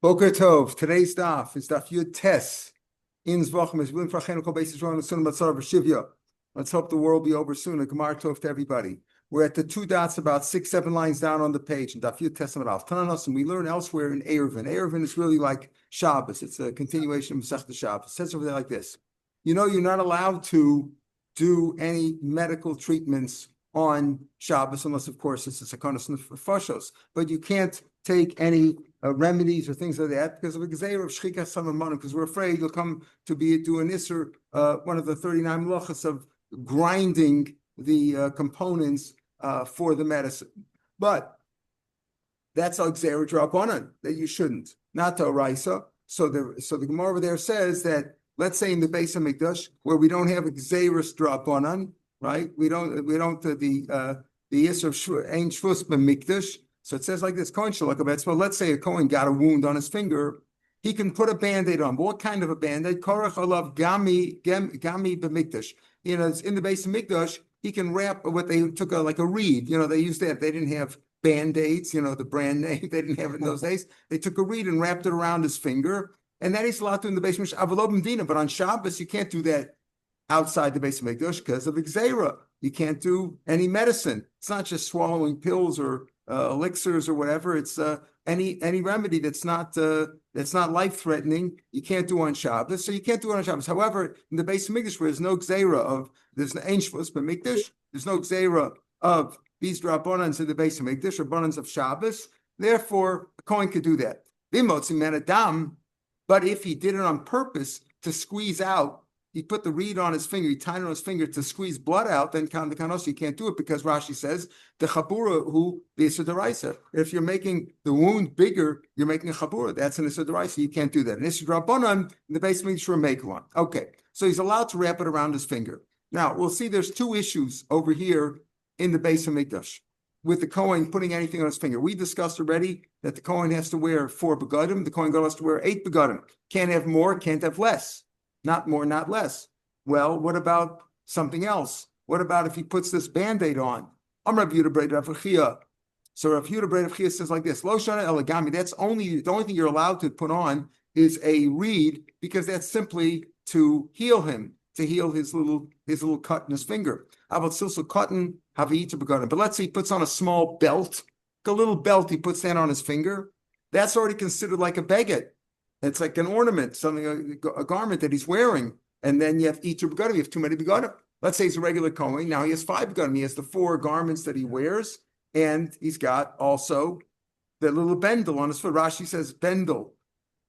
Boker Tov. Today's daf is Daf Yud Tes in Zbachim. Is willing for Chanukah basis wrong soon Matzar V'Shivya. Let's hope the world be over soon. A Gemar Tov to everybody. We're at the two dots about 6-7 lines down on the page in Daf Yud Tes Amarav Tananos, and we learn elsewhere in Eruvin. Eruvin is really like Shabbos. It's a continuation of Masechta Shabbos. It says over there like this: you know, you're not allowed to do any medical treatments on Shabbos unless, of course, it's a Sakanos Nefashos. But you can't take any remedies or things like that because of a Gezeira of Shchikas Samamanim, because we're afraid you'll come to do an Isser, one of the 39 melachas of grinding the components for the medicine. But that's a Gezeira Drabanan that you shouldn't, not to Oraisa. So the Gemara over there says that, let's say in the Beis HaMikdash, where we don't have a Gezeiras Drabanan, right? We don't the Isser of Ein Shvus B'Mikdash. So it says like this, Kohen Shalakabetz. Well, let's say a Kohen got a wound on his finger. He can put a Band-Aid on. But what kind of a Band-Aid? Korach alav gami b'mikdash. You know, it's in the Beis HaMikdash, he can wrap what they took like a reed. You know, they used that. They didn't have Band-Aids, you know, the brand name. They didn't have it in those days. They took a reed and wrapped it around his finger. And that he's allowed to in the Beis HaMikdash. But on Shabbos, you can't do that outside the Beis HaMikdash because of Gezeira. You can't do any medicine. It's not just swallowing pills or elixirs or whatever. It's any remedy that's not life-threatening. You can't do on Shabbos, so you can't do it on Shabbos. However, in the Beis HaMikdash, where there's no Gezeira there's no Ein Shvus B'Mikdash, there's no Gezeira of these Drabanans in the Beis HaMikdash or Banans of Shabbos. Therefore, a Kohen could do that. But if he did it on purpose to squeeze out, he put the reed on his finger, he tied it on his finger to squeeze blood out, then you can't do it because Rashi says the chabura who the Issa D'Oraisa. If you're making the wound bigger, you're making a chabura. That's an Issa D'Oraisa. You can't do that. An Issa D'Rabbanan, in the Beis HaMikdash make one. Okay, so he's allowed to wrap it around his finger. Now we'll see. There's two issues over here in the Beis HaMikdash with the Kohen putting anything on his finger. We discussed already that the Kohen has to wear 4 begadim. The Kohen has to wear 8 begadim. Can't have more. Can't have less. Not more, not less. Well, what about something else? What about if he puts this Band-Aid on? Rav Yehuda Brei Rav Chia. So Rav Yehuda Brei Rav Chia says like this: Lo shana elegami. That's the only thing you're allowed to put on is a reed, because that's simply to heal him, to heal his little cut in his finger. But let's say he puts on a small belt, a little belt. He puts that on his finger. That's already considered like a beged. It's like an ornament, something, a garment that he's wearing. And then you have each begadim. You have too many begadim. Let's say he's a regular Kohen. Now he has 5 begadim. He has the 4 garments that he wears, and he's got also the little bendel on his foot. Rashi says bendel.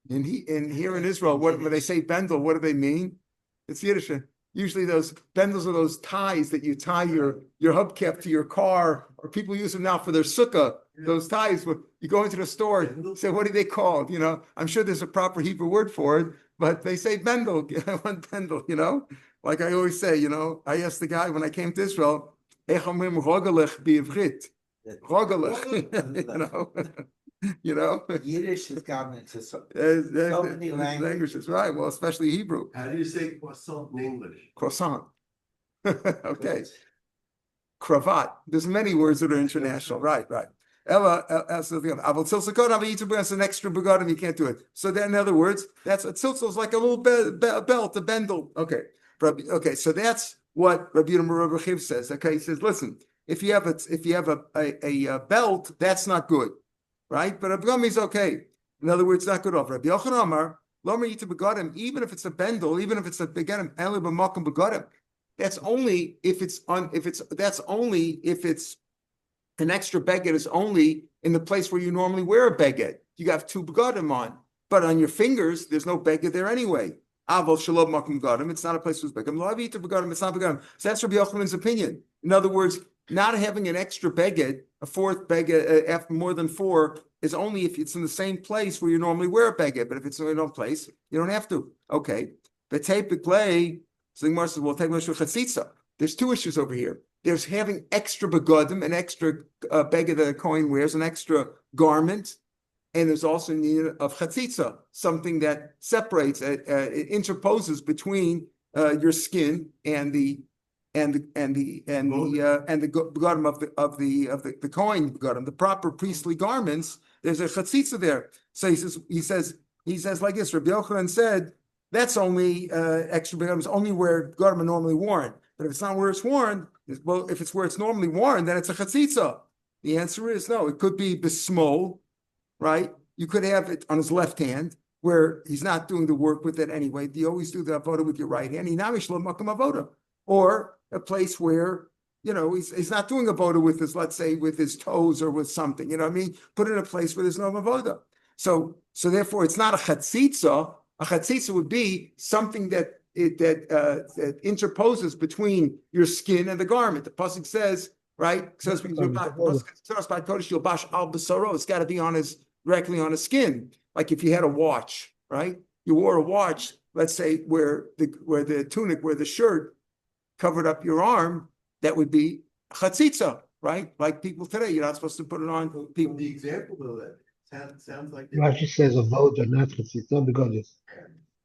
And here in Israel, when they say bendel, what do they mean? It's Yiddish. Usually those bendels are those ties that you tie your hubcap to your car, or people use them now for their sukkah. Those ties, you go into the store, say, what do they called? You know, I'm sure there's a proper Hebrew word for it, but they say bendel, bendel, you know? Like I always say, you know, I asked the guy when I came to Israel, rogalech b'ivrit. Rogalech, you know? Yiddish has gotten into so many languages, right? Well, especially Hebrew. How do you say croissant in English? Croissant. Okay. Cravat. There's many words that are international. Right. Ella, that's an extra begadim, you can't do it. So then, in other words, that's a tziltzal is like a little belt, a bendel. Okay, so that's what Rabbi Yehuda says. Okay, he says, listen, if you have a belt, that's not good, right? But a begam is okay. In other words, not good off. Rabbi Yochanan Amar, lomer yita begadim, even if it's a bendel, even if it's a begadim, eli b'makom begadim. That's only if it's an extra beged is only in the place where you normally wear a beged. You have 2 begadim on, but on your fingers, there's no beged there anyway. Aval shalom makom begadim. It's not a place where it's beged. Lo avita begadim. It's not begadim. So that's Rabbi Yochanan's opinion. In other words, not having an extra beged, a 4th beged after more than 4, is only if it's in the same place where you normally wear a beged. But if it's in another place, you don't have to. Okay. But take play. So the Gemara says, well, take chatzitza. There's 2 issues over here. There's having extra begadim, an extra beged that a Kohen wears, an extra garment, and there's also need of chatzitza, something that separates, it interposes between your skin and the and the begodim of the Kohen begodim, the proper priestly garments, there's a chatzitza there. So he says like this. Rabbi Yochanan said that's only extra begodim, only where begodim are normally worn. But if it's not where it's worn, well, if it's where it's normally worn, then it's a chatzitza. The answer is no. It could be bismol, right? You could have it on his left hand, where he's not doing the work with it anyway. You always do the avoda with your right hand. Or a place where, he's not doing avoda with his, let's say, with his toes or with something. You know what I mean? Put it in a place where there's no avoda. So therefore, it's not a chatzitza. A chatzitza would be something that interposes between your skin and the garment. The pasuk says, right? It says, it's got to be directly on his skin. Like if you had a watch, right? You wore a watch, let's say, where the tunic, where the shirt covered up your arm, that would be chatzitza, right? Like people today, you're not supposed to put it on. People. The example of that sounds like Rashi says avoda, not chatzitza, because it's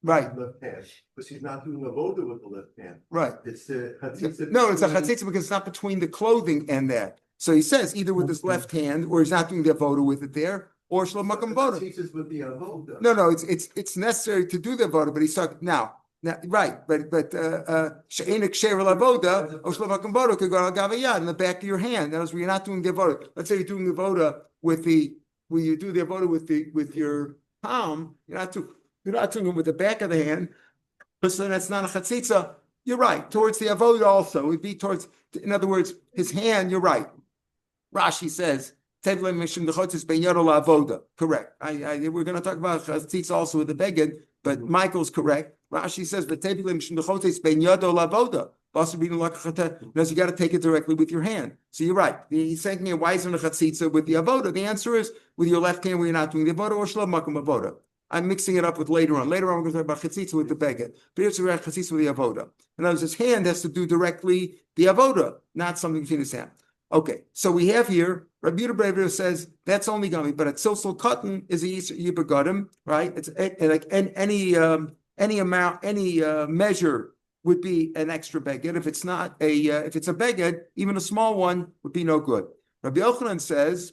right. Left hand, but she's not doing avoda with the left hand. Right. It's chatzitza. No, it's a chatzitza because it's not between the clothing and that. So he says either with his left hand, or he's not doing the avoda with it there, or shalom makam avoda. With the avoda. No, it's necessary to do the avoda, but he's talking now, right? But she'enik she'er avoda or shalom makam avoda could go al gavayad in the back of your hand. That is where you're not doing the avoda. Let's say you're doing the avoda when you do the avoda with your palm, you're not doing it with the back of the hand. So that's not a chatzitza. You're right. Towards the avoda also, it would be towards. In other words, his hand. You're right. Rashi says. Correct. We're going to talk about chatzitza also with the beged, but Michael's correct. Rashi says, "But you got to take it directly with your hand." So you're right. He's saying here, why isn't a chatzitza with the avoda? The answer is with your left hand where you're not doing the avoda or shalom makam avoda. I'm mixing it up with later on. Later on, we're going to talk about chatzitza with the beged. But here's about chatzitza with the avoda. In other words, his hand has to do directly the avoda, not something between his hand. Okay, so we have here, Rabbi Yehuda says that's only gummy, but at silsil cotton is a yibagodim, right? It's like any amount, any measure would be an extra beged. If it's not if it's a beged, even a small one would be no good. Rabbi Yochanan says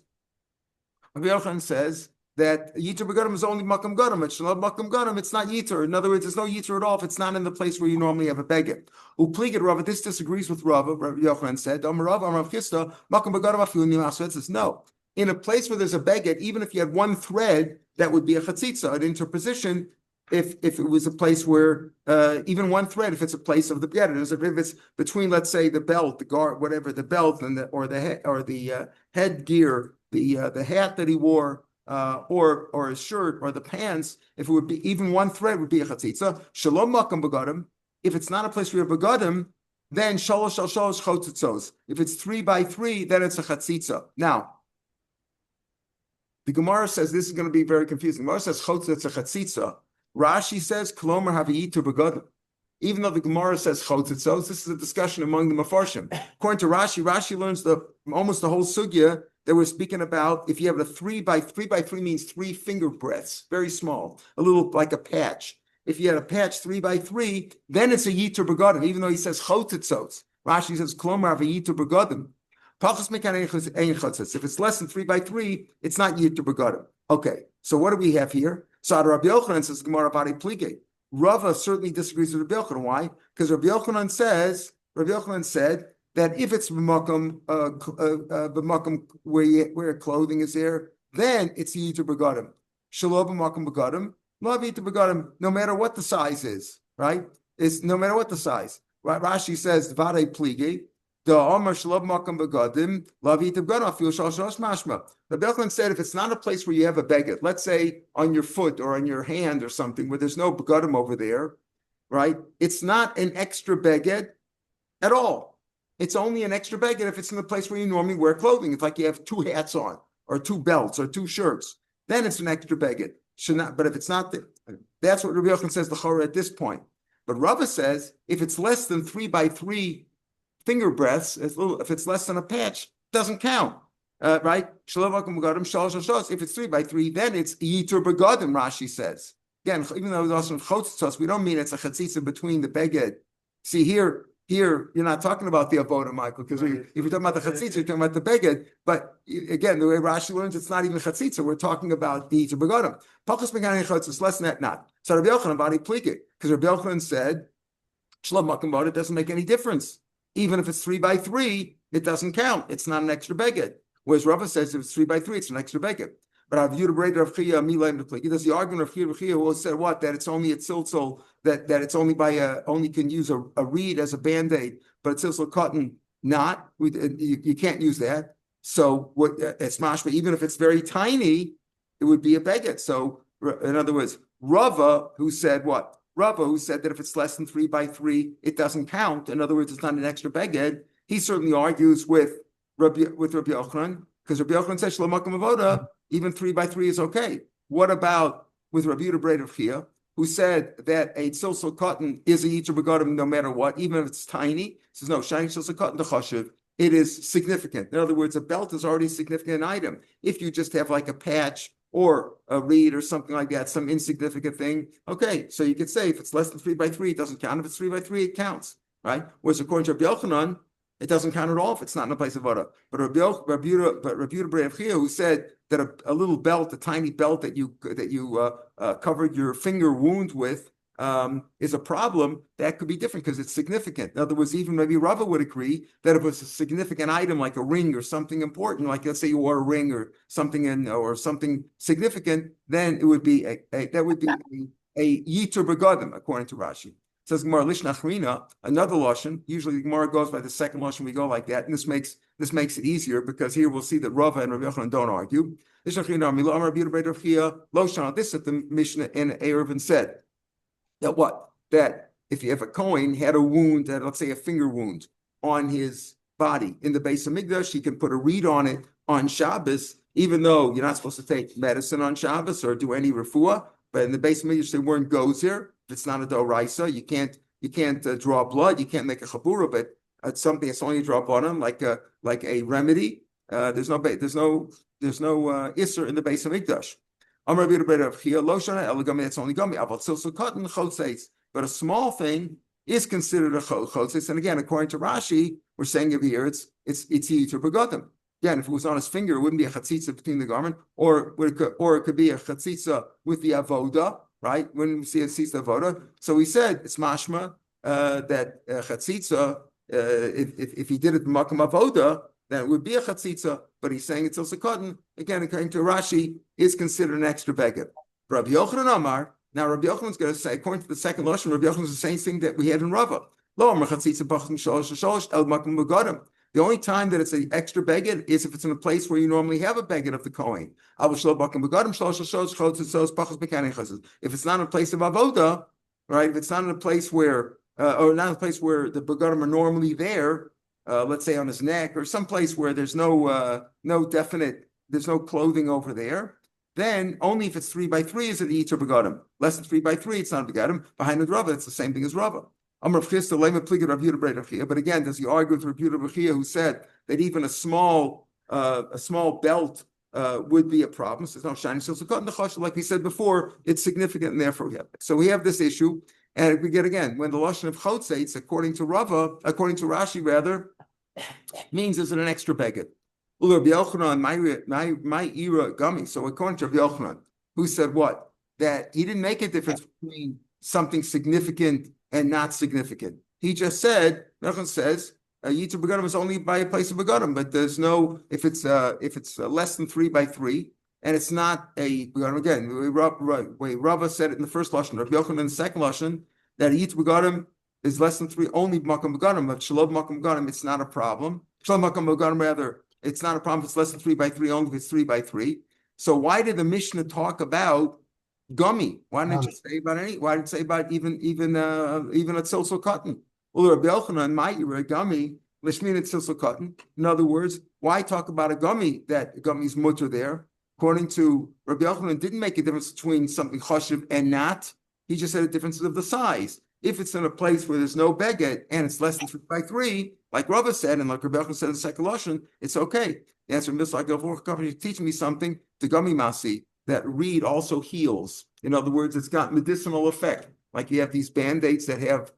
that yitur begodim is only makam godim. It's not makam godim. It's not yitur. In other words, there's no yitur at all if it's not in the place where you normally have a beged. Upligid Rava. This disagrees with Rava. Rabbi Yochanan said, Rav Chisda makam begodim afilu nimasvet says no. In a place where there's a beged, even if you had one thread, that would be a chatzitza, an interposition. If it was a place where even one thread, if it's a place of the beged, if it's between, let's say, the belt, the guard, whatever, the belt and the headgear, the hat that he wore. Or his shirt or the pants, if it would be even one thread would be a chatzitza. Shalom makam begodim. If it's not a place where you have begodim, then shalosh al shalosh chotzitzos. If it's 3 by 3, then it's a chatzitza. Now, the Gemara says this is going to be very confusing. The Gemara says chotzitz a chatzitza. Rashi says klomer haviyitu begodim. Even though the Gemara says chotzitzos, this is a discussion among the mafarshim. According to Rashi learns almost the whole sugya. They were speaking about if you have a 3 by 3 means 3 finger breadths, very small, a little like a patch. If you had a patch 3 by 3, then it's a yitur begodim, even though he says chotzitzos. Rashi says klomar v'yitur begodim. If it's less than 3 by 3, it's not yitur begodim. Okay, so what do we have here? So Rabbi Yochanan says Gemara bari plige. Rava certainly disagrees with Rabbi Yochanan. Why? Because Rabbi Yochanan said that if it's b'makom where clothing is there, then it's yitur begodim. Shalom b'makom begodim, love yitur begodim, no matter what the size is, right? It's no matter what the size. Right? Rashi says v'adei pligi, the Omer shalom b'makom begodim, love yitur begodim, afil shalosh mashma. Rabbi Yochanan said if it's not a place where you have a beged, let's say on your foot or on your hand or something where there's no begodim over there, right? It's not an extra beged at all. It's only an extra beged if it's in the place where you normally wear clothing. It's like you have 2 hats on, or 2 belts, or 2 shirts. Then it's an extra beged. But if it's not, that's what Rabbi Yochanan says the chorah at this point. But Rava says if it's less than 3 by 3 finger breadths, if it's less than a patch, it doesn't count, right? If it's 3 by 3, then it's yitur begodim. Rashi says again, even though it's also chotzos, we don't mean it's a chatzitza between the beged. See here Here, you're not talking about the avoda, Michael, because if you're talking about the chatzitza, you're talking about the beged. But again, the way Rashi learns, it's not even chatzitza. We're talking about the Yitzur Begodim. Pachas Megani Chutz is less than that, not. So Rabbi Yochanan body plikit, because Rabbi Yochanan said, Shlom Makam Boda doesn't make any difference. Even if it's 3 by 3, it doesn't count. It's not an extra beged. Whereas Rava says if it's 3 by 3, it's an extra beged. But I've viewed a braid of Chia Milaim to pliki. There's the argument of Chia who said what? That it's only a tziltzol, that it's only only can use a reed as a band-aid, but tziltzol cotton not. You can't use that. So what it's mashma, even if it's very tiny, it would be a beged. So in other words, Rava who said what? Rava who said that if it's less than 3 by 3, it doesn't count. In other words, it's not an extra beged. He certainly argues with Rabbi Yochanan, because Rabbi Yochanan says Shlom Makom Avoda, even 3 by 3 is okay. What about with Rabbi Yehuda Braid of Chia, who said that a tziltzol cotton is a Yitzur Begodim no matter what, even if it's tiny? He says no, shiny tziltzol cotton to chashiv, it is significant. In other words, a belt is already a significant item. If you just have like a patch or a reed or something like that, some insignificant thing, okay, so you could say if it's less than 3 by 3, it doesn't count. If it's 3 by 3, it counts, right? Whereas according to Rabbi Yochanan, it doesn't count at all if it's not in a place of Voda. But Rabbi Yehuda Braid of Chia, who said that a little belt, a tiny belt that you covered your finger wound with, is a problem, that could be different because it's significant. In other words, even maybe Rava would agree that if it was a significant item like a ring or something important, like let's say you wore a ring or something or something significant, then it would be a Yitur Begodim, according to Rashi. It says Gemara Lishnachrina, another lashon. Usually the Gemara goes by the second lashon. We go like that, and this makes it easier because here we'll see that Rava and Rabbi Yochanan don't argue. This is that the Mishnah in Eruvin said that what? That if you have a Kohen had a wound, let's say a finger wound on his body in the base of Mikdash, he can put a reed on it on Shabbos, even though you're not supposed to take medicine on Shabbos or do any refuah. But in the base of Mikdash, they weren't gozer. If it's not a doraisa, you can't draw blood, you can't make a chabura, but it's something that's only a drop on him, like a remedy. There's no isser in the base of Mikdash. That's only gummy. But a small thing is considered a chotzeis. And again, according to Rashi, we're saying over here it's Yitur Begodim. Again, if it was on his finger, it wouldn't be a chatzitza between the garment, or it could be a chatzitza with the avoda. Right? When we see a tzitza avoda, so he said it's mashma that chatzitza, if he did it makam avoda, then it would be a chatzitza. But he's saying it's also cotton. Again, according to Rashi, is considered an extra beged. Rabbi Yochanan Amar. Now Rabbi Yochanan's going to say, according to the second lashon, Rabbi Yochanan is the same thing that we had in Rava. Lo amar chatzitza b'chim shalosh el makam begodim. The only time that it's an extra beged is if it's in a place where you normally have a beged of the Kohen. If it's not in a place of avoda, right? If it's not in a place where, or not in a place where the begadim are normally there, let's say on his neck or some place where there's no definite, there's no clothing over there, then only if it's 3 by 3 is it the Yitur Begodim. Less than 3 by 3, it's not a begadim. Behind the Rava, it's the same thing as Rava. But again, does he argue with Rav Yehuda who said that even a small belt would be a problem? So it's not shiny silk cotton. Like we said before, it's significant, and therefore we have it. So we have this issue, and we get again when the lashon of chotzeitz, according to Rashi rather, means is it an extra beged? Rabbi Yochanan, my era gummy. So according to Rabbi Yochanan, who said what? That he didn't make a difference between something significant and not significant. He just said, Yochanan says, Yitzur Begodim is only by a place of Begodim, but there's no, if it's less than 3 by 3, and it's not a Begodim, again, Rava said it in the first lashon, Rabbi Yochanan in the second lashon, that a Yitzur Begodim is less than 3, only Makam Begodim, but Shalom Makam Begodim, it's not a problem. Shalom Makam Begodim, rather, it's not a problem if it's less than 3 by 3, only if it's 3 by 3. So why did the Mishnah talk about gummy? Why didn't it say about any? Why did it say about even a tziltzol cotton? Well, Rabbi Yochanan, my gummy, lishmin tziltzol cotton. In other words, why talk about a gummy that gummy's mutter there? According to Rabbi Yochanan, didn't make a difference between something chashiv and not. He just said a difference of the size. If it's in a place where there's no beged and it's less than 3 by 3, like Rava said, and like Rabbi Yochanan said in the second lashon, it's okay. The answer is like you teach me something to gummy masi. That reed also heals. In other words, it's got medicinal effect. Like you have these band-aids that have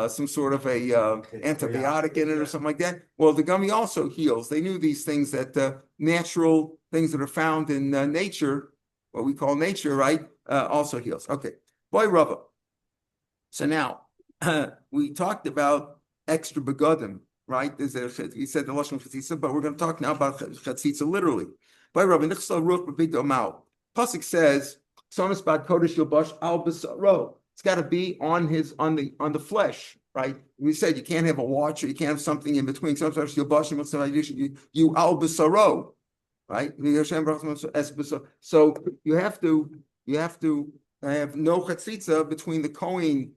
some sort of a antibiotic in it or something like that. Well, the gummy also heals. They knew these things that natural things that are found in nature, what we call nature, right, also heals. Okay, boy, Rava. So now we talked about extra begadim, right? We said the lashon chatzitza, but we're going to talk now about chatzitza literally. Boy, Rava, nichsal ruch b'big domal. Pasuk says, "Sonas bad kodesh yilbash al b'saro." It's got to be on the flesh, right? We said you can't have a watch or you can't have something in between. Sometimes yilbash you al b'saro, right? So you have to have no chatzitza between the Kohen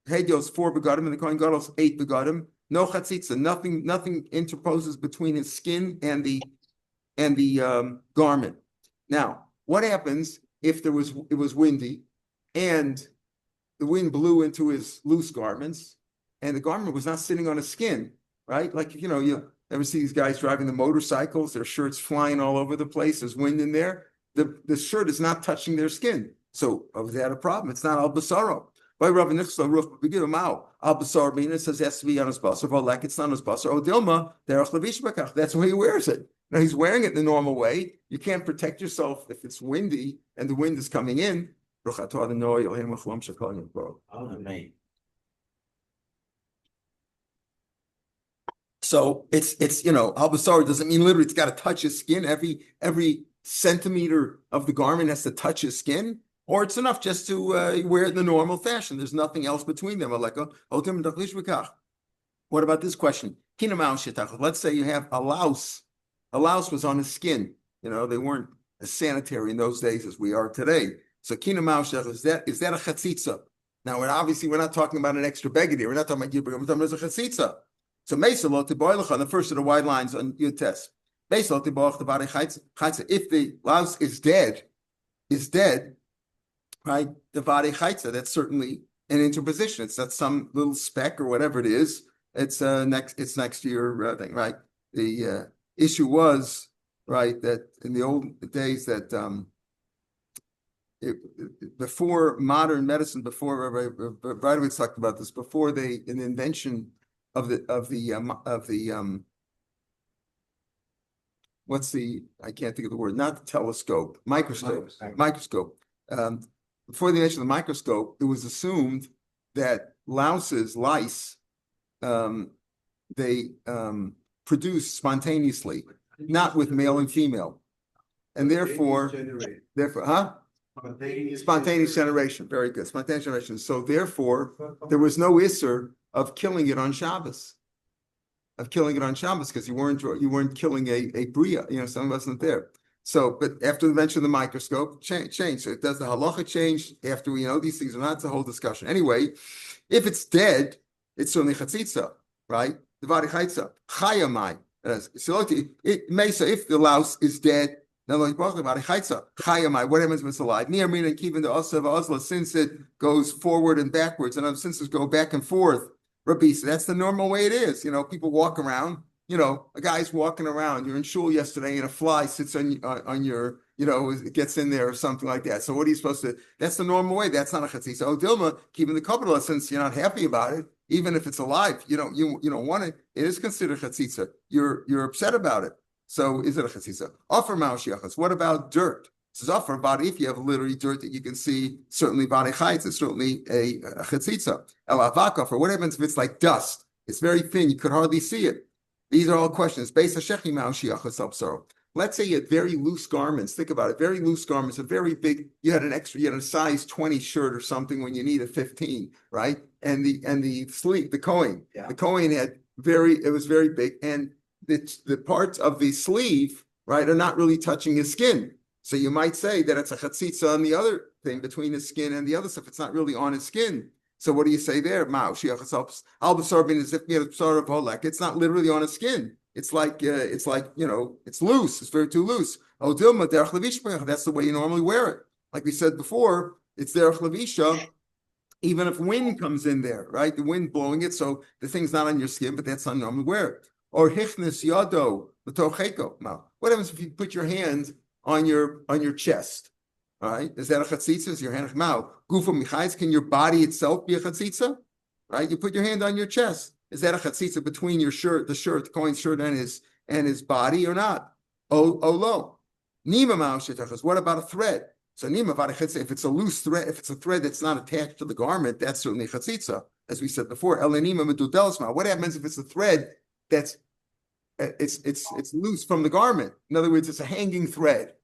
Hedios 4 begadim and the Kohen Gadol's 8 begadim. No chatzitza, nothing interposes between his skin and the garment. Now, what happens if it was windy and the wind blew into his loose garments and the garment was not sitting on his skin, right? Like, you ever see these guys driving the motorcycles, their shirts flying all over the place, there's wind in there. The shirt is not touching their skin. So is that a problem? It's not al basaro. By Rav Nichsel Ruch Begidum Mao al basar mean it says it has to be on his basar. Well, like it's not on his basar. Oh, Dilma, derech levish bakach. That's why he wears it. Now he's wearing it the normal way. You can't protect yourself if it's windy and the wind is coming in. So it's al basar doesn't mean literally it's got to touch his skin. Every centimeter of the garment has to touch his skin. Or it's enough just to wear it in the normal fashion. There's nothing else between them. What about this question? Let's say you have a louse. A louse was on his skin. They weren't as sanitary in those days as we are today. So is that a chatzitza? Now, we're not talking about an extra beggar here. We're not talking about we're talking about a chatzitza. So on the first of the wide lines on your test. If the louse is dead, right? The vade chaytza, that's certainly an interposition. It's not some little speck or whatever it is. It's next to your thing, right? The issue was, right, that in the old days that before modern medicine, before Radowitz talked about this, before an invention of the I can't think of the word, not the telescope, microscope. Before the invention of the microscope, it was assumed that lice, they produce spontaneously, not with male and female, and therefore, spontaneous generation. Very good, spontaneous generation. So therefore, there was no isser of killing it on Shabbos, because you weren't killing a bria. Something wasn't there. So, but after the invention of the microscope, change. So it does the halacha change after we know these things are not. It's a whole discussion. Anyway, if it's dead, it's certainly chatzitza, right? The vadi chaytza, chayamai. It may say if the louse is dead, what happens when it's alive? Near meaning keeping the osla since it goes forward and backwards, and other senses go back and forth. Rabbi, so that's the normal way it is. People walk around. A guy's walking around. You're in shul yesterday, and a fly sits on your, it gets in there or something like that. So what are you supposed to? That's the normal way. That's not a chatzitza. Oh, Dilma, keeping the kabbalah, since you're not happy about it, even if it's alive, you don't want it. It is considered chatzitza. You're upset about it. So is it a chatzitza? Offer ma'ashiachas. What about dirt? Says offer body. If you have literally dirt that you can see, certainly body chaytza, certainly a chatzitza. El avak offer. What happens if it's like dust? It's very thin. You could hardly see it. These are all questions. Let's say you had very loose garments. Think about it. Very loose garments, a very big, you had a size 20 shirt or something when you need a 15, right? And the sleeve, the Kohen. Yeah. The Kohen it was very big. And the parts of the sleeve, right, are not really touching his skin. So you might say that it's a chatzitza on the other thing between his skin and the other stuff. It's not really on his skin. So what do you say there? It's not literally on his skin. It's like it's loose. It's very too loose. That's the way you normally wear it. Like we said before, it's derech levisha, even if wind comes in there, right? The wind blowing it, so the thing's not on your skin, but that's not normally wear it. Or hichnes yado l'tocheko. What happens if you put your hand on your chest? All right, is that a chatzitza? Is your hand mouth? Gufa michayis, can your body itself be a chatzitza? right? You put your hand on your chest. Is that a chatzitza between your shirt, the Kohen's shirt, and his body or not? Oh, lo. Nima ma'al. What about a thread? So nima v'arechitza, if it's a loose thread, if it's a thread that's not attached to the garment, that's certainly chatzitza, as we said before. Elenima medudelsma. What happens if it's a thread that's it's loose from the garment? In other words, it's a hanging thread.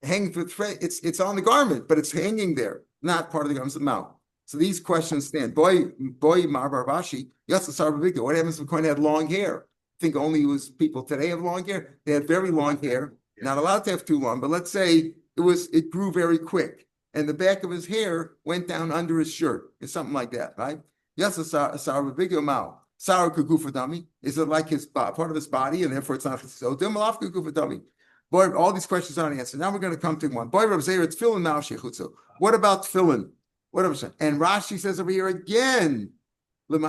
Hanging thread. It's on the garment, but it's hanging there, not part of the garment's mouth. So these questions stand. Boy, Marbar Rashi. What happens if the Kohen had long hair? I think only people today have long hair. They had very long hair. Not allowed to have too long, but let's say it grew very quick, and the back of his hair went down under his shirt, or something like that, right? Yes, a sarabigyo mao. Sara kugufadami. Is it like his part of his body, and therefore it's not so dimalaf kugufadami? Boy, all these questions aren't answered. Now we're going to come to one. Boy, Rav Zera, it's tefillin now shechutzu. What about tefillin? And Rashi says over here again, this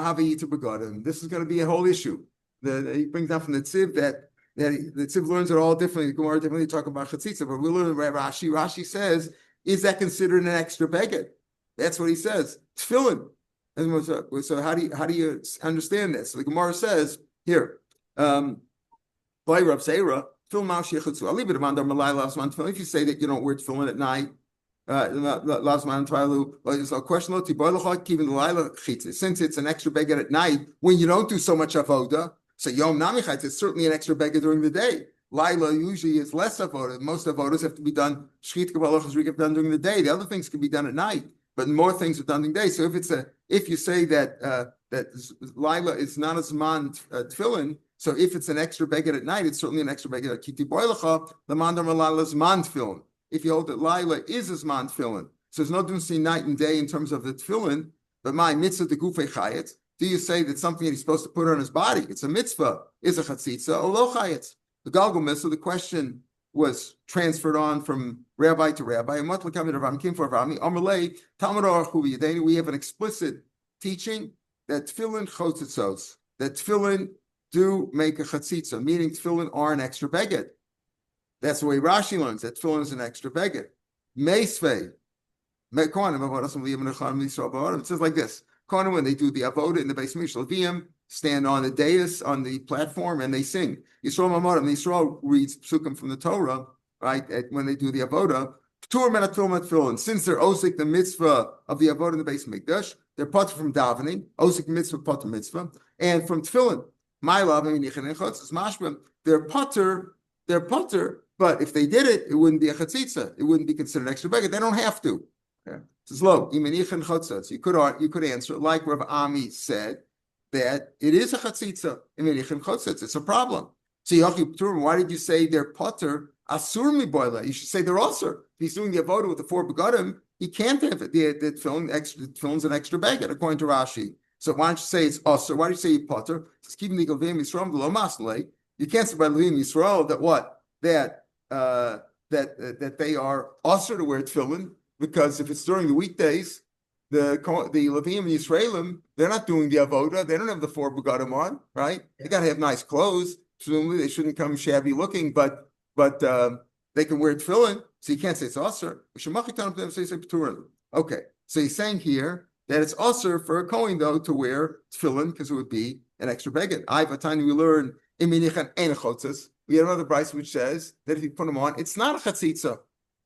is going to be a whole issue. He brings down from the Tziv that the Tziv learns it all differently. The Gemara differently talk about chatzitza, but we learn Rashi. Rashi says, is that considered an extra beged? That's what he says. Tefillin. So how do you understand this? So the Gemara says here, by Rav Zera, I'll leave it if you say that you don't wear tefillin at night. Since it's an extra beged at night, when you don't do so much avoda, so Yom Namichait is certainly an extra beged during the day. Laila usually is less avoda. Most avodas have to be done done during the day. The other things can be done at night, but more things are done during the day. So if you say that that Laila is not as man tefillin, so if it's an extra beged at night, it's certainly an extra beged. Kiti boilacha the mandar malala's man tefillin. If you hold that Laila is his man tefillin, so there's no difference between night and day in terms of the tefillin. But my mitzvah de gufei chayetz. Do you say that something that he's supposed to put on his body, it's a mitzvah, is a chatzitza or lo chayetz? The galgal mitzvah, the question was transferred on from rabbi to rabbi. We have an explicit teaching that tefillin chotzitzos, that tefillin do make a chatzitza, meaning tefillin are an extra beged. That's the way Rashi learns that tefillin is an extra beged. Meisvei, it says like this. When they do the avoda in the Beis Mikdash, stand on the dais, on the platform, and they sing. Yisrael reads psukim from the Torah, right? When they do the avoda, since they're osik the mitzvah of the avoda in the Beis Mikdash, they're potter from davening, osik mitzvah, potter mitzvah, and from tefillin. They're potter, but if they did it, it wouldn't be a chatzitza. It wouldn't be considered extra beged. They don't have to. Okay. So you could answer like Rav Ami said that it is a chatzitza. It's a problem. So why did you say they're potter? Asur mi boila. You should say they're also. If he's doing the avoda with the 4 begadim, he can't have it. The film's an extra beged according to Rashi. So why don't you say it's also? Why do you say you potter? Just keep legal vim yisrael below masle. You can't say by Levim Yisrael that what that they are also to wear tefillin, because if it's during the weekdays, the Levim and Yisraelim, they're not doing the avoda. They don't have the 4 begadim on, right? They got to have nice clothes. Presumably, they shouldn't come shabby looking, but they can wear tefillin. So you can't say it's also. Okay, so he's saying here that it's also for a Kohen though to wear tefillin because it would be an extra beged. We learn. We have another brayso which says that if you put them on, it's not a chatzitza.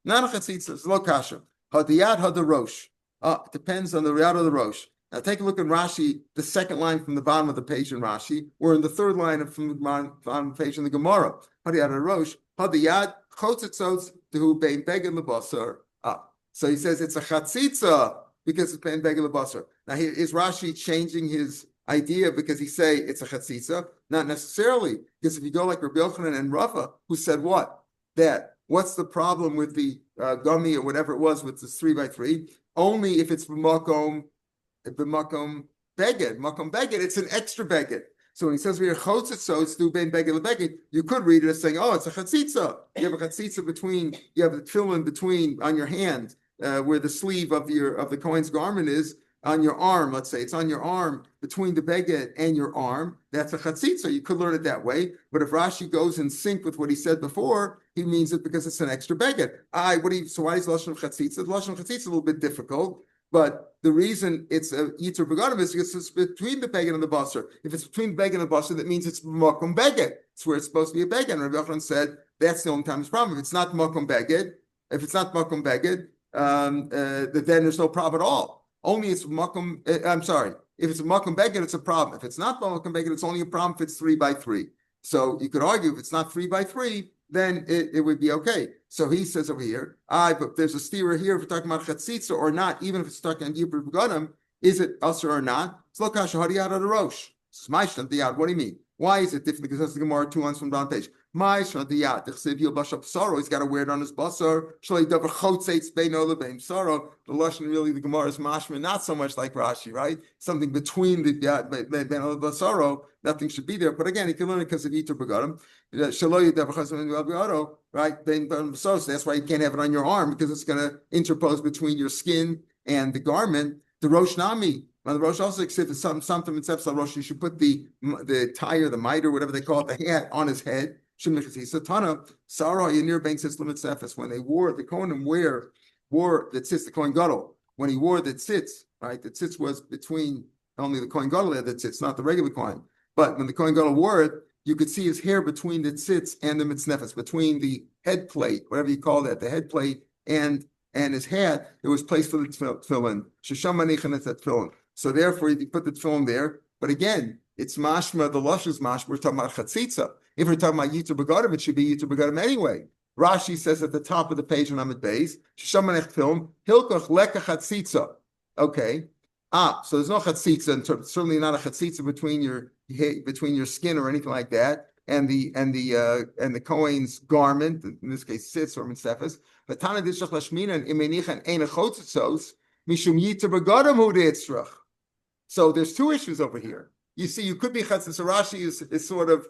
Not a chatzitza. It's lo kasha. Hadiyad hadarosh. It depends on the riyad of the rosh. Now take a look at Rashi, the second line from the bottom of the page in Rashi, or in the third line from the bottom of the page in the Gemara. Hadiyad hadarosh. Hadiyad chotzitzos tehu bein beged lebasar. So he says it's a chatzitza because it's bein beged lebasar. Now is Rashi changing his idea because he say it's a chatzitza? Not necessarily, because if you go like Rabbi Yochanan and Rafa, who said what? That what's the problem with the gummy or whatever it was with this 3x3? Only if it's b'makom beged. Makom beged, it's an extra beged. So when he says we are chotzitzo, it's do ben beged lebeged, you could read it as saying, oh, it's a chatzitza. You have a chatzitza between, you have the tefillin between on your hand, where the sleeve of the Kohen's garment is. On your arm, let's say it's on your arm between the beged and your arm. That's a chatzitza. You could learn it that way. But if Rashi goes in sync with what he said before, he means it because it's an extra beged. So why is lashon chatzitza? The lashon chatzitza is a little bit difficult But the reason it's a Yitur Begadim is because it's between the Beged and the Basar. If it's between Beged and the Basar, that means it's Makom Beged. It's where it's supposed to be a Beged. And Rabbi Yochanan said that's the only time it's a problem. If it's not Makom Beged, then there's no problem at all. Only it's Makom, I'm sorry. If it's a Makom Beged, it's a problem. If it's not Makom Beged, it's only a problem if it's 3 by 3. So you could argue if it's not 3 by 3, then it would be okay. So he says over here, but there's a steerer here if we're talking about chatzitza or not, even if it's talking on Yibur Begadim, is it usher or not? It's lo kasha hadiyad ad rosh. Smashtan diyad. What do you mean? Why is it different? Because that's the Gemara 2 lines from down page. Ma'ishna diyad. He's got to wear it on his basar. Shalei davar chotzeitz beino lebeim saro. The lashon really the Gemara is mashma, not so much like Rashi, right? Something between the diyad beino basaro. Nothing should be there. But again, he can learn it because of Yitur Begadim. Shaloi davar chotzeitz beino right? So that's why you can't have it on your arm because it's going to interpose between your skin and the garment. The Rosh Nami. Now the Rosh also accepts something except Rosh. You should put the tire, the mitre, whatever they call it, the hat on his head. Satana, Sarah, Yanir Bank says limit Cephas. When they wore the Kohanim wore that sits the Kohen Gadol. When he wore that sits, right? That sits was between only the Kohen Gadol that sits, not the regular Kohen. But when the Kohen Gadol wore it, you could see his hair between the tzitz and the mitznefes, between the head plate, whatever you call that, the head plate and his hat. It was placed for the tefillin. Shesham manichan at that tefillin. So therefore, you put the tefillin there. But again, it's mashma. The lush is mashma. We're talking about chatzitza. If we're talking about Yitur Begadim, it should be Yitur Begadim anyway. Rashi says at the top of the page on Amid Beis, Shesham manech tefillin hilkoch leka chatzitza. Okay. So there's no chatzitza, certainly not a chatzitza between your skin or anything like that, and the Kohen's garment, in this case sits or mitzvahs. But Tana dishach lashmina and imenichan ein achotzos mishum Yitur Begadim hu deitzrach. So there's 2 issues over here. You see, you could be chatzitza. Rashi is sort of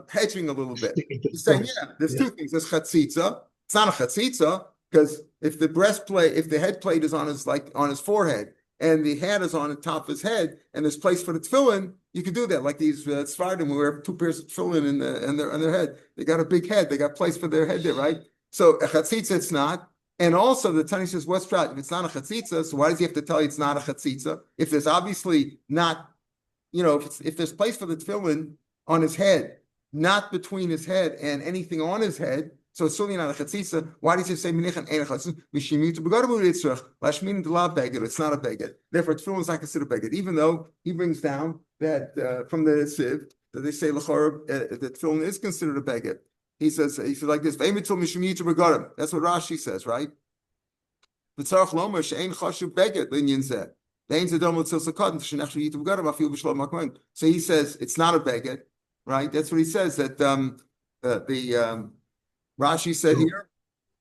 hedging a little bit. He's saying, there's 2 things. There's chatzitza. It's not a chatzitza because if the head plate is on his forehead, and the hat is on the top of his head, and there's place for the tefillin, you can do that. Like these Sfardim who wear 2 pairs of tefillin on their head. They got a big head. They got place for their head there, right? So a chatzitza, it's not. And also the Tani says, what's right? If it's not a chatzitza, so why does he have to tell you it's not a chatzitza? If there's obviously not, if there's place for the tefillin on his head, not between his head and anything on his head, so it's certainly not a chatzitza. Why does he say minichan ein chatzitza? Mishimitu begadim u'yitzrach lashmin d'la beged. It's not a beged. Therefore, tefillin is not considered beged. Even though he brings down that from the siv that they say l'chor that tefillin is considered a beged. He says like this. That's what Rashi says, right? V'tzarach lomer she'ein chashuv beged l'inyan zeh. So he says it's not a beged, right? That's what he says that Rashi said here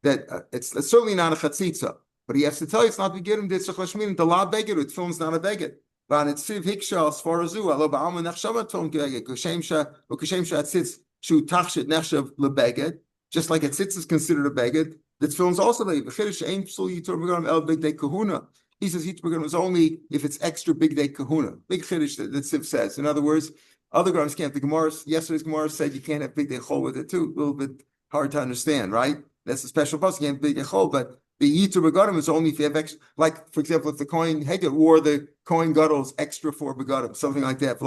that it's certainly not a chatzitza, but he has to tell you it's not beginim. It's a chashmin. The la beged. It films not a beged. But it's siv hiksha as far as you. Alo ba'alma nechshavat film beged. Kushem sha sits shu tachshit nechshav lebeged. Just like it sits is considered a beged. That films also the chiddush ain't psul yitur begadim el big day kahuna. He says yitur begadim is only if it's extra big day kahuna. Big chiddush that siv says. In other words, other garments can't. The Gemara yesterday's Gemara said you can't have big day chol with it too. A little bit hard to understand, right? That's a special post. You can't big echol, but the Yitur Begadim is only if you have extra. Like, for example, if the Kohen Hegel wore the Kohen Gadol's extra 4 Begadim, something like that.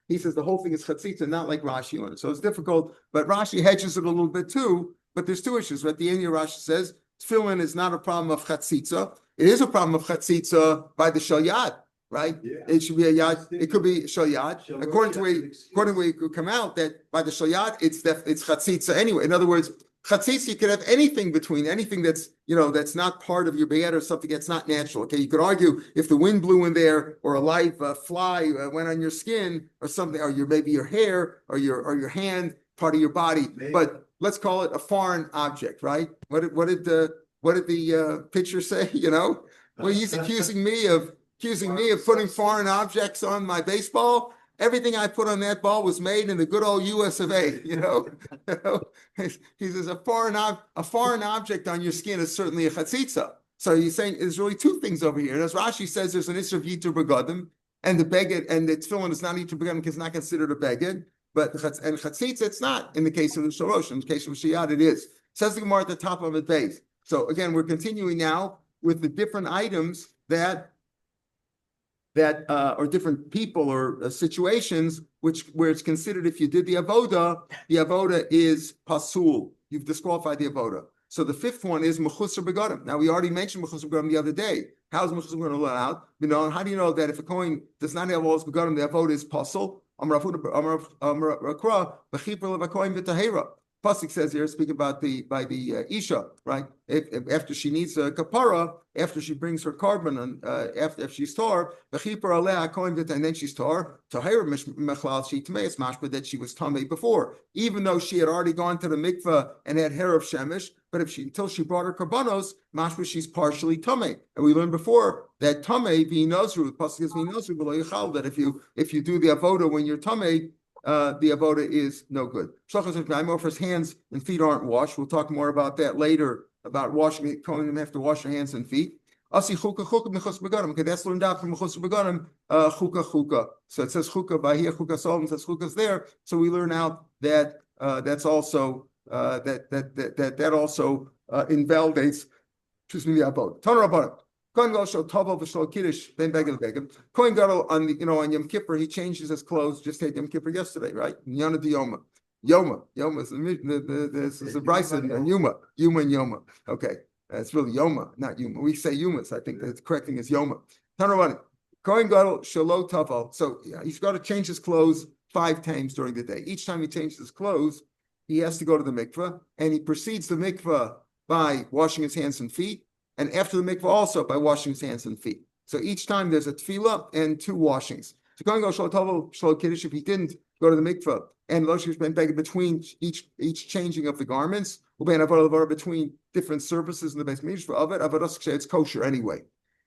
He says the whole thing is chatzitza, not like Rashi on it. So it's difficult, but Rashi hedges it a little bit too. But there's 2 issues. At the end of Rashi says tefillin is not a problem of chatzitza. It is a problem of chatzitza by the shalyat. Right? Yeah. It should be a yad. It could be shalyat. According to where it could come out that by the shalyat, it's chatzitza anyway. In other words, chatzitza, you could have anything between anything that's that's not part of your bayat or something that's not natural. Okay, you could argue if the wind blew in there or a live fly went on your skin or something, or maybe your hair or your hand, part of your body. Maybe. But let's call it a foreign object, right? What did the pitcher say? Well, he's accusing me of putting foreign objects on my baseball. Everything I put on that ball was made in the good old US of A. He says a foreign object on your skin is certainly a chatzitza. So he's saying there's really 2 things over here. And as Rashi says, there's an issue of Yitur Begadim, and the beged and the tefillin is not Yitur Begadim because it's not considered a beged. But chatzitza, it's not in the case of the shalosh. In the case of shiyad, it is. Says the Gemara at the top of the base. So again, we're continuing now with the different items that or different people or situations where it's considered if you did the avoda is pasul. You've disqualified the avoda. So the fifth one is mechusar begadim. Now we already mentioned mechusar begadim the other day. How is mechusar begadim allowed? How do you know that if a coin does not have all its begadim, the avoda is pasul? Pasuk says here, speaking about the Isha, right? If after she needs a kapara, after she brings her carbon, and after she's tar, and then she's tar, she tmeis mashma that she was tamei before, even though she had already gone to the mikveh and had hair of shemesh. But until she brought her karbanos, mashma she's partially tamei. And we learned before that tamei v'inozru, pasuk is v'inozru below yichal, that if you do the avoda when you're tamei, the avoda is no good. If his hands and feet aren't washed, we'll talk more about that later, about washing, calling them have to wash their hands and feet. Okay, that's learned out from mechus begadim, chuka. So it says chuka by here, chuka solvent says chuka's there. So we learn out that that's also that also invalidates, excuse me, the avoda. Tanur avoda. Kohen Gadol shel Tova v'shel Kiddush ben beged beged. Kohen Gadol on Yom Kippur he changes his clothes. Just had Yom Kippur yesterday, right? Yana de Yoma. Yoma is the Bryson and Yuma and Yoma. Okay, it's really Yoma, not Yuma. We say Yumas. I think the correct thing is Yoma. Tanarani. Kohen Gadol shelo Tavo. So he's got to change his clothes 5 times during the day. Each time he changes his clothes, he has to go to the mikveh, and he precedes the mikveh by washing his hands and feet. And after the mikveh also by washing his hands and feet. So each time there's a tefillah and 2 washings. So going to go shel tov shel kiddush if he didn't go to the mikveh and loshis ben beged between each changing of the garments, between different services in the base midrash for avid avodas it's kosher anyway.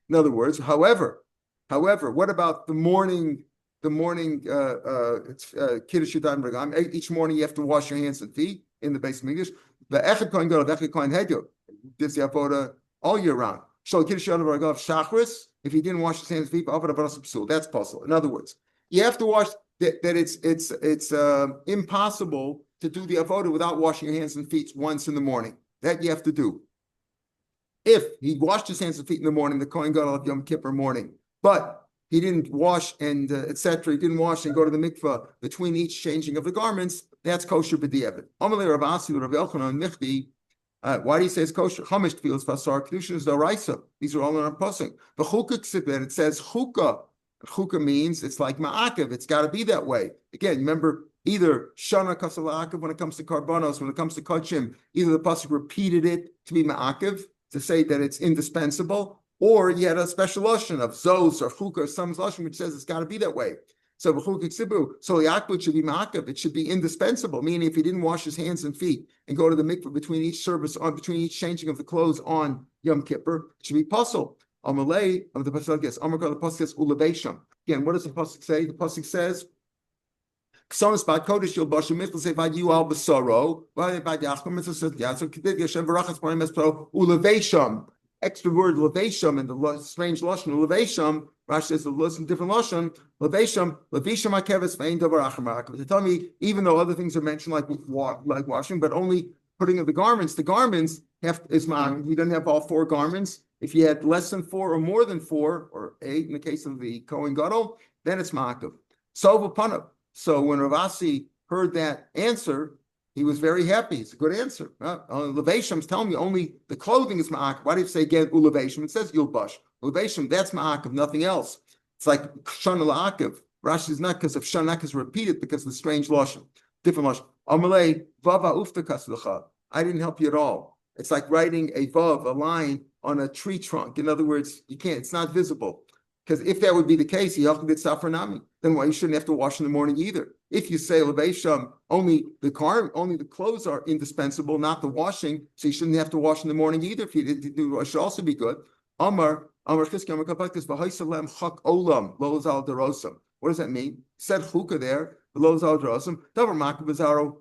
In other words, however, what about the morning kiddush yadayim regam? Each morning you have to wash your hands and feet in the base midrash. The echad kohen gadol, echad kohen hedyo. This the avoda all year round. If he didn't wash his hands and feet, that's possible. In other words, you have to wash that it's impossible to do the avoda without washing your hands and feet once in the morning. That you have to do. If he washed his hands and feet in the morning, the Kohen Gadol of Yom Kippur morning, but he didn't wash and etc. He didn't wash and go to the mikveh between each changing of the garments, that's kosher b'di'evet. Amalei Rav Asi, Rav Elchanan, Michdi. Why do you say it's kosher? Chamish tefillas fasar kedushin is d'oraisa. These are all in our pasuk. The chukah it says chukah. Chukah means it's like ma'akev. It's got to be that way. Again, remember either shana kasal ma'akev when it comes to karbanos, when it comes to kachim. Either the pasuk repeated it to be ma'akev to say that it's indispensable, or you had a special lashon of zos or chukah or some lashon which says it's got to be that way. So Yaakov should be ma'akav. It should be indispensable, meaning if he didn't wash his hands and feet and go to the mikveh between each service, between each changing of the clothes on Yom Kippur, it should be puzzle. Amalei of the pasuk says, Amarka the pasuk says ulevesham. Again, what does the pasuk say? The pasuk says, Ksonis bad kodesh yil bashim mitl say vad you al basaro. Why bad yachim mitl says yeah. So kidid yashem v'rachas parim espro ulevesham. Extra word levesham and the strange lashon levesham. Rashi says a different lashon. Levesham akeves vein davar achamarak. To tell me, even though other things are mentioned like washing, but only putting of the garments is ma'akev. We don't have all 4 garments. If you had less than 4 or more than 4 or 8 in the case of the Kohen Gadol, then it's ma'akev. So when Rav Asi heard that answer, he was very happy. It's a good answer. Levesham's telling me only the clothing is ma'akev. Why do you say get ulevesham? It says yulbash. Levesham, that's ma'akev, nothing else. It's like shana la'akev. Rashi is not because of shanak is repeated because of the strange lashon, different lashon. Amalei vava uftakas l'cha. I didn't help you at all. It's like writing a vav, a line on a tree trunk. In other words, you can't. It's not visible. Because if that would be the case, then why you shouldn't have to wash in the morning either. If you say levesham, only the clothes are indispensable, not the washing, so you shouldn't have to wash in the morning either. If you did do, it should also be good. What does that mean? Said chukah there,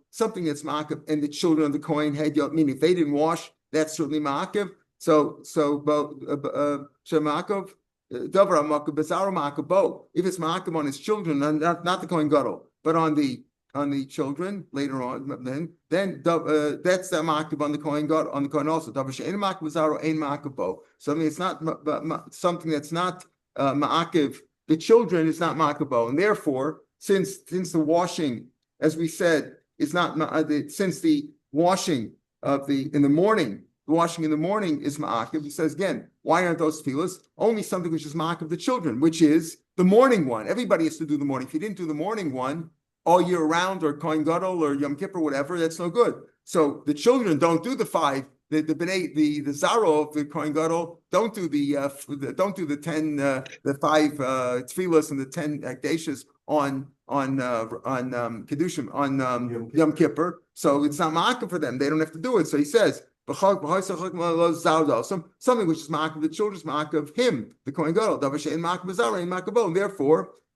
something that's ma'akev, and the children of the Kohen had, meaning if they didn't wash, that's certainly ma'akev. So shema'akev. If it's ma'akev on his children, not the Kohen Gadol, but on the children later on. Then that's the ma'akiv on the Kohen God on the Kohen also. So I mean, it's not something that's not ma'akiv. The children is not ma'akiv, and therefore, since the washing, as we said, is not since the washing of in the morning. The washing in the morning is ma'akiv. He says again, why aren't those tefillas? Only something which is ma'akiv the children, which is the morning one. Everybody has to do the morning. If you didn't do the morning one all year round, or Kohen Gadol or Yom Kippur, whatever, that's no good. So the children don't do the 5. The Zaro of the Kohen Gadol don't do the 10 the 5 tefillas and the 10 akdashas on Kedushin on Yom Kippur. So it's not ma'akiv for them. They don't have to do it. So he says something which is ma'akiv the children's ma'akiv him, the Kohen Gadol. And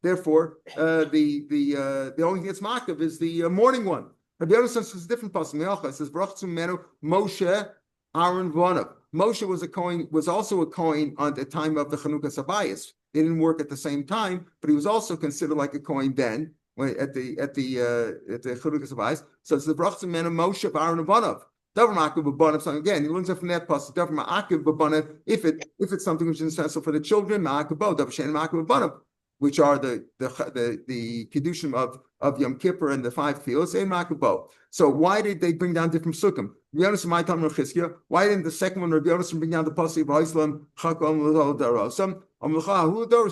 therefore, the only thing that's ma'akiv is the morning one. Rabbi Yonasan says a different pasuk. It says Moshe Aaron Vonav. Moshe was also a Kohen on the time of the Chanukah Sabayis. They didn't work at the same time, but he was also considered like a Kohen then at the Chanukah Sabayis. So it's the Brachas Menu Moshe Aaron Vonav. Davar ma'akiv b'banav. So again, he learns it from that pasuk. Davar ma'akiv b'banav. If it's something which is essential for the children, ma'akiv bo. Davar she'en ma'akiv b'banav, which are the kedushin of Yom Kippur and the 5 fields. Ein ma'akiv bo. So why did they bring down different sukkim? Why didn't the second one, Rabbi Yonasan, bring down the pasuk v'Islam chakom l'doros?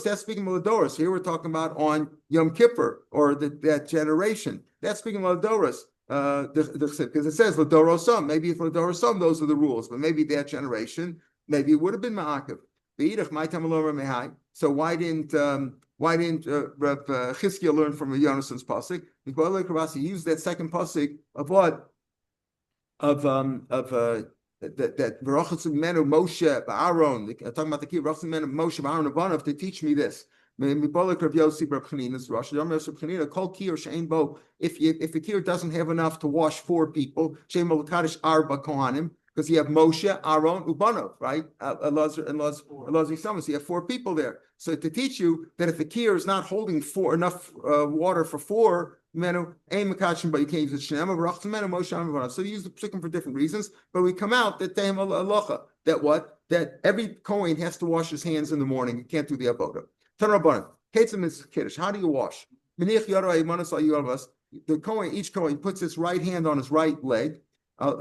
That's speaking of l'doros. Here we're talking about on Yom Kippur or that generation. That's speaking of l'doros. Because it says l'dorosam. Maybe if l'dorosam, those are the rules. But maybe that generation, maybe it would have been ma'akiv. So why didn't Rav Chizkiah learn from Rav Yonasan's pasuk? He used that second pasuk of what? Of that Barachas Menu Moshe Aaron, talking about the key Barachas Menu Moshe Aaron Avanav to teach me this. If a kier doesn't have enough to wash 4 people, because you have Moshe, Aaron, Ubanov, right? Elazar and Elazar, so you have 4 people there. So to teach you that if the kier is not holding enough water for 4 menu, aim makachim, but you can't use the shnema, Barachas Menu Moshe Aaron Ubanov. So you use the psukim for different reasons, but we come out that tehem alocha, that every Kohen has to wash his hands in the morning. You can't do the avodah. How do you wash? The Kohen, each Kohen puts his right hand on his right leg. So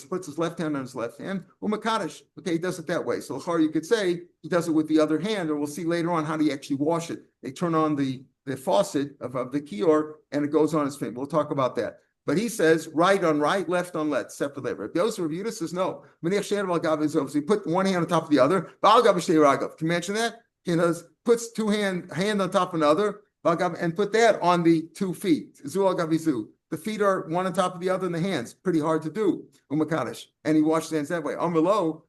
puts his left hand on his left hand. Okay, he does it that way. So you could say he does it with the other hand, or we'll see later on how do you actually wash it. They turn on the faucet of the kior and it goes on his finger. We'll talk about that. But he says right on right, left on left, separately. Rabbi Yosef Rav Yehuda says no. So he put one hand on top of the other. Can you mention that? He puts hand on top of another and put that on the 2 feet. The feet are one on top of the other in the hands. Pretty hard to do. And he washed his hands that way.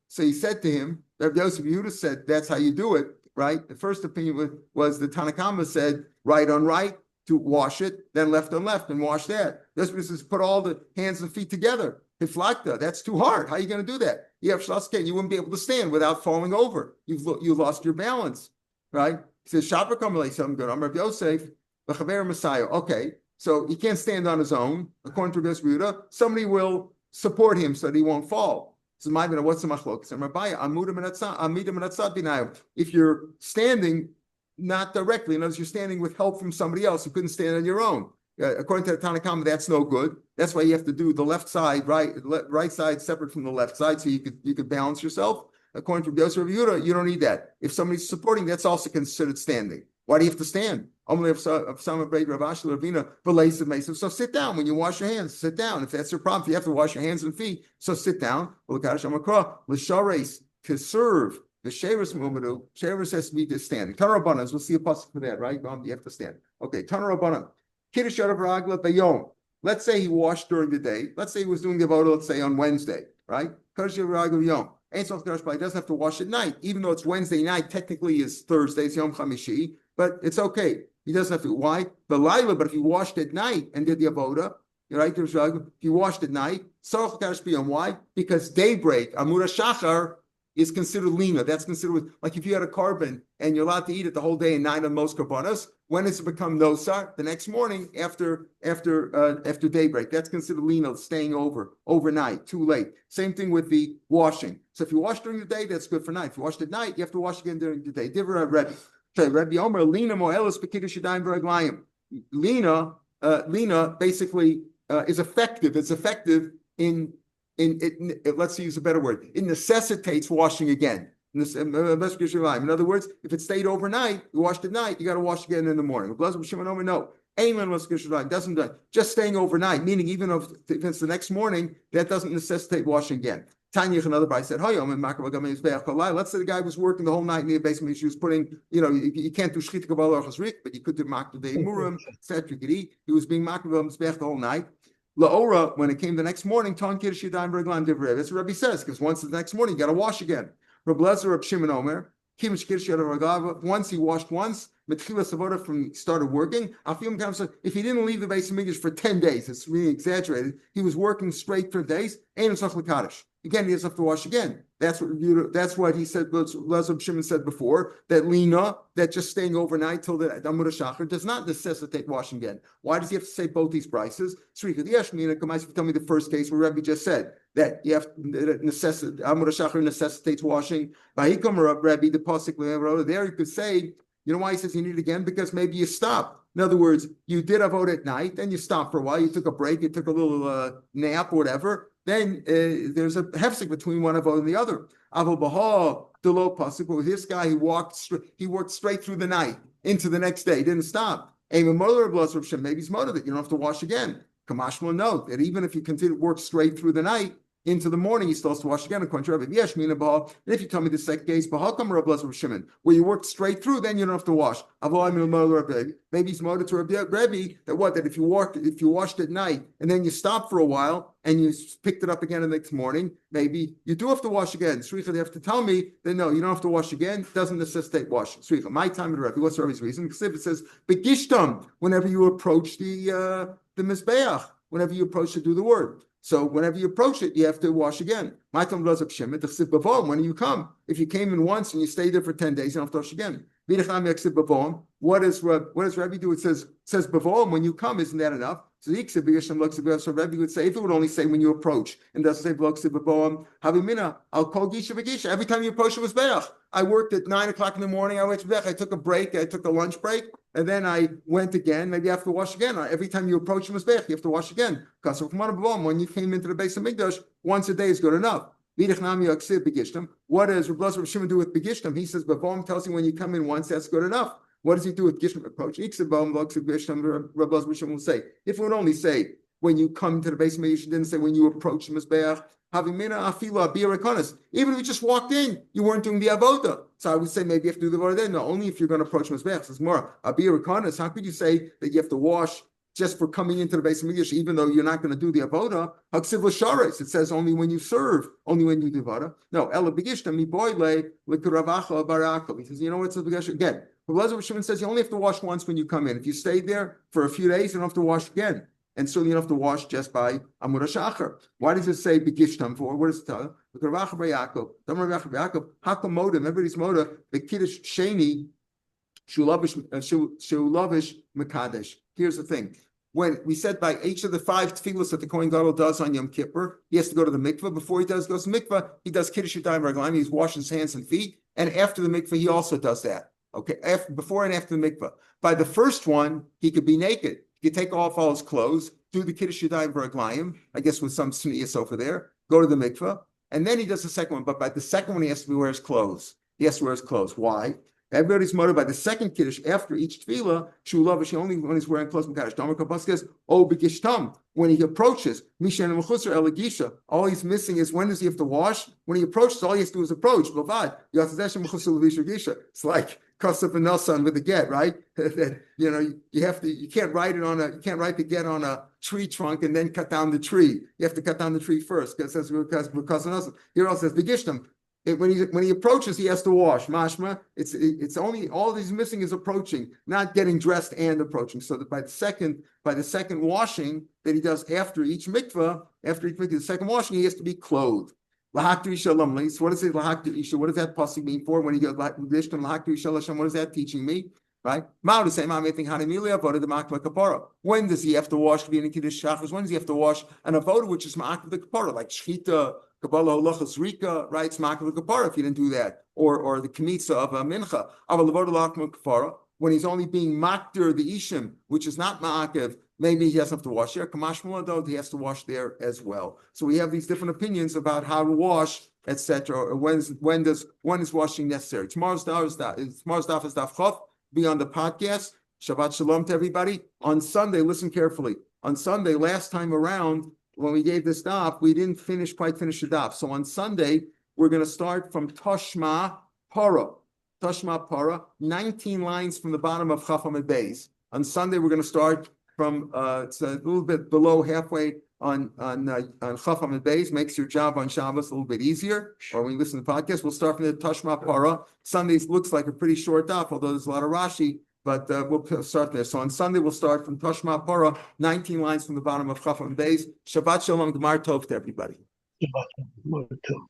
So he said to him, Rabbi Yosef Yehuda said, that's how you do it, right? The first opinion was the Tanakama said right on right, to wash it, then left on left and wash that. This is put all the hands and feet together. Hiflakta, that's too hard. How are you going to do that? You have shlasken, you wouldn't be able to stand without falling over. You lost your balance, right? He says, Shapar Kamalei, something good. I'm Rav Yosef, L'chaver Messiah. Okay, so he can't stand on his own. According to Rav Yehuda, somebody will support him so that he won't fall. So what's the machlok? If you're standing not directly, in other words, you're standing with help from somebody else. You couldn't stand on your own. According to the Tanakhama, that's no good. That's why you have to do the left side, right side separate from the left side, so you could balance yourself. According to Yosef Rav Yehuda, you don't need that. If somebody's supporting, that's also considered standing. Why do you have to stand? So sit down when you wash your hands. Sit down. If that's your problem, if you have to wash your hands and feet, so sit down. To serve. The Shevis Mumadu, Shevis has to be just standing. Tanarabanas, we'll see a pasuk for that, right? You have to stand. Okay, Tanarabanan. Kiddush Yarav Ragla Bayom. Let's say he washed during the day. Let's say he was doing the avodah, let's say on Wednesday, right? Kiddush Yarav Ragla Yom. He doesn't have to wash at night, even though it's Wednesday night. Technically, it's Thursday, it's Yom Chamishi, but it's okay. He doesn't have to. Why? The Laila, but if he washed at night and did the avodah, right? If he washed at night, why? Because daybreak, Amura Shachar, is considered lina. That's considered like if you had a carbon and you're allowed to eat it the whole day and 9 of most karbanos. When does it become nosar? The next morning after daybreak. That's considered lina, staying overnight, too late. Same thing with the washing. So if you wash during the day, that's good for night. If you washed at night, you have to wash again during the day. Divra Rebbe. Rebbe Omer lina moelis b'kiddush yadayim v'raglayim. Lina basically is effective. It's effective in let's use a better word. It necessitates washing again. In other words, if it stayed overnight, you washed at night, you got to wash again in the morning. No, doesn't do it. Just staying overnight, meaning even if it's the next morning, that doesn't necessitate washing again. Tanya, another guy said, let's say the guy was working the whole night in the basement. She was putting, you can't do shchita kabbalah or chazrik, but you could do makta de murim, etc. He was being makta the whole night. Laora, when it came the next morning, that's what Rabbi says, because once the next morning, you got to wash again. Reb Shimon Omer, once he washed once, from started working. If he didn't leave the base of Mikdash for 10 days, it's really exaggerated. He was working straight for days. Again, he doesn't have to wash again. That's what he said. Reb Shimon said before that lina, that just staying overnight till the Amud HaShachar does not necessitate washing again. Why does he have to say both these prices? Tell me the first case where Rabbi just said that you have Amud HaShachar necessitates washing. Vayikam Rabbi the pasuk there you could say. You know why he says you need it again? Because maybe you stop. In other words, you did avoda at night, then you stopped for a while, you took a break, you took a little nap or whatever. Then there's a hefsek between one avoda and the other. Avol baha delo pasuk. With this guy, he worked straight through the night into the next day. He didn't stop. Maybe he's motive that you don't have to wash again. Kamash will note that even if you continue to work straight through the night into the morning, he still has to wash again. According to Rabbi Yeshmin, and if you tell me the second case, where you work straight through, then you don't have to wash. Maybe he's motive to Rabbi that if you washed at night and then you stopped for a while and you picked it up again the next morning, maybe you do have to wash again. Sricha, they have to tell me that no, you don't have to wash again. It doesn't necessitate washing. Sricha, my time at Rabbi. What's Rabbi's reason? Because it says begishtam whenever you approach the mizbeach, whenever you approach to do the word. So whenever you approach it, you have to wash again. My time goes up Shimon. When you come, if you came in once and you stayed there for 10 days, you don't have to wash again. What does Rabbi do? It says b'vom when you come. Isn't that enough? So Rabbi would say if it would only say when you approach and doesn't say b'vom. Havimina I'll call gisha v'gisha every time you approach it was beach. I worked at 9 o'clock in the morning. I went to bech. I took a break. I took a lunch break, and then I went again. Maybe I have to wash again. Every time you approach it was bech. You have to wash again. Because when you came into the base of Mikdash, once a day is good enough. What does Rav Shimon do with begishtam? He says, Bavom tells you when you come in once, that's good enough. What does he do with gishtam approach? Rav Shimon will say, if it would only say when you come to the base of Mikdash, didn't say when you approach the Mizbeach, even if you just walked in, you weren't doing the avoda. So I would say maybe you have to do the avoda then. No, only if you're going to approach Mizbeach. It's more abir rekonis. How could you say that you have to wash just for coming into the base of Mikdash, even though you're not going to do the avoda? Haksiv l'shares. It says only when you serve, only when you do avoda. No, ela begishta mi boile l'kuravacha barakal. He says, you know what's the begishta again? Rav Shimon says you only have to wash once when you come in. If you stayed there for a few days, you don't have to wash again. And so you don't have to wash just by Amud HaShachar. Why does it say begishtam for? What does it tell? L'kuravacha barakal. Damar barakal. Hakamodim. Everybody's moda. The kiddush sheni shulavish mekadesh. Here's the thing. When we said by each of the 5 tefillos that the Kohen Gadol does on Yom Kippur, he has to go to the mikveh. Before he goes to mikveh, he does kiddush yadayim v'raglayim. He's washing his hands and feet. And after the mikveh, he also does that. Okay, before and after the mikveh. By the first one, he could be naked. He could take off all his clothes, do the kiddush yadayim v'raglayim, I guess with some sneas over there, go to the mikveh, and then he does the second one. But by the second one, he has to wear his clothes. He has to wear his clothes. Why? Everybody's motivated by the second kiddush after each tefillah. Shulavish only when he's wearing clothes. Mekadosh. Damar Kabbalah begishtam when he approaches. Mishan mechusar elagisha. All he's missing is when does he have to wash? When he approaches, all he has to do is approach. Bavad yatzadeshem mechusar levisha gisha. It's like Kosef and Nelson with the get, right? That you can't write the get on a tree trunk and then cut down the tree. You have to cut down the tree first because that's because of Nelson. Here also says begishtam. When he approaches, he has to wash. Mashma, it's only all he's missing is approaching, not getting dressed and approaching. So that by the second washing that he does after each mikveh, the second washing, he has to be clothed. Lahakti Shalom. So what is it? Lahakti Isha. What does that pasuk mean for? When you go Lahakti Shalom, what is that teaching me? Right? When does he have to wash the Kiddush Shachris? When does he have to wash an avoda which is ma'akev the kapara, like shchita, kabbalah halachas rika, right? It's ma'akev the kapara if you didn't do that, or the kmitza of a mincha. When he's only being makdir the ishim, which is not ma'akev, maybe he doesn't have to wash there. Kamashmula though, he has to wash there as well. So we have these different opinions about how to wash, etc. When is washing necessary? Tomorrow's daf is daf Chav. Be on the podcast. Shabbat Shalom to everybody. On Sunday, listen carefully. On Sunday, last time around, when we gave this daf, we didn't quite finish the daf. So on Sunday, we're going to start from Toshma Para. Toshma Para, 19 lines from the bottom of Chaf Amud Beis. On Sunday, we're going to start from it's a little bit below halfway on Chaf Amud Beis. Makes your job on Shabbos a little bit easier. Or when you listen to the podcast, we'll start from the Toshma Para. Sundays looks like a pretty short daf, although there's a lot of Rashi. But we'll start there. So on Sunday, we'll start from Toshma Para, 19 lines from the bottom of Chaf Amud Beis. Shabbat Shalom, Gemar Tov to everybody. Shabbat Shalom.